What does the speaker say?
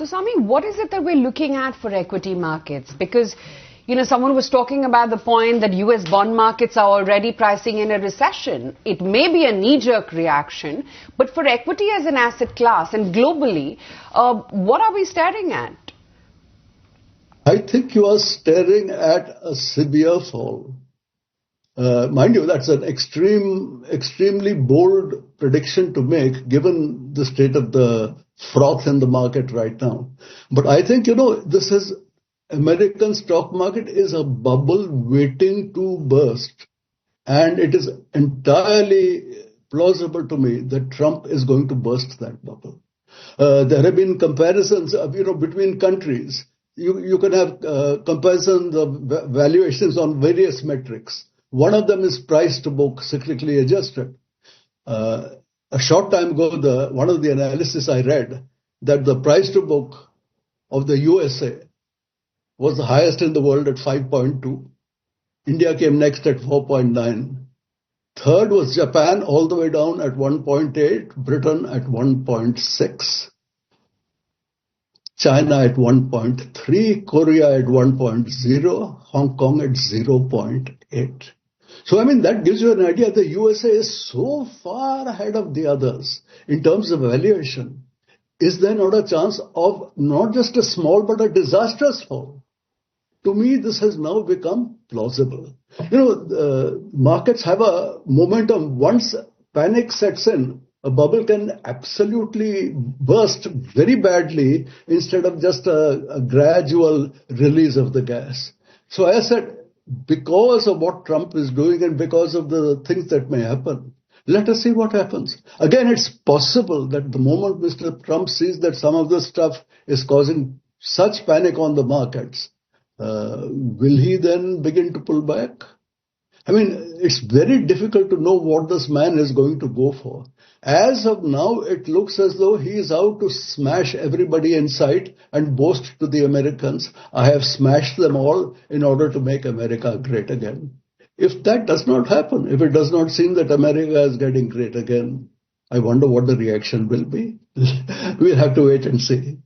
So, Swami, what is it that we're looking at for equity markets? Because, someone was talking about the point that US bond markets are already pricing in a recession. It may be a knee-jerk reaction, but for equity as an asset class and globally, what are we staring at? I think you are staring at a severe fall. Mind you, that's an extremely bold prediction to make given the state of the froth in the market right now. But I think, this is American stock market is a bubble waiting to burst. And it is entirely plausible to me that Trump is going to burst that bubble. There have been comparisons, between countries. You can have comparisons of valuations on various metrics. One of them is price to book, cyclically adjusted. A short time ago, one of the analysis I read that the price to book of the USA was the highest in the world at 5.2. India came next at 4.9. Third was Japan, all the way down at 1.8. Britain at 1.6. China at 1.3. Korea at 1.0. Hong Kong at 0.8. So, that gives you an idea. The USA is so far ahead of the others in terms of valuation. Is there not a chance of not just a small but a disastrous fall? To me, this has now become plausible. Markets have a momentum. Once panic sets in, a bubble can absolutely burst very badly instead of just a gradual release of the gas. So as I said, because of what Trump is doing and because of the things that may happen, let us see what happens. Again, it's possible that the moment Mr. Trump sees that some of this stuff is causing such panic on the markets, will he then begin to pull back? It's very difficult to know what this man is going to go for. As of now, it looks as though he is out to smash everybody in sight and boast to the Americans, I have smashed them all in order to make America great again. If that does not happen, if it does not seem that America is getting great again, I wonder what the reaction will be. We'll have to wait and see.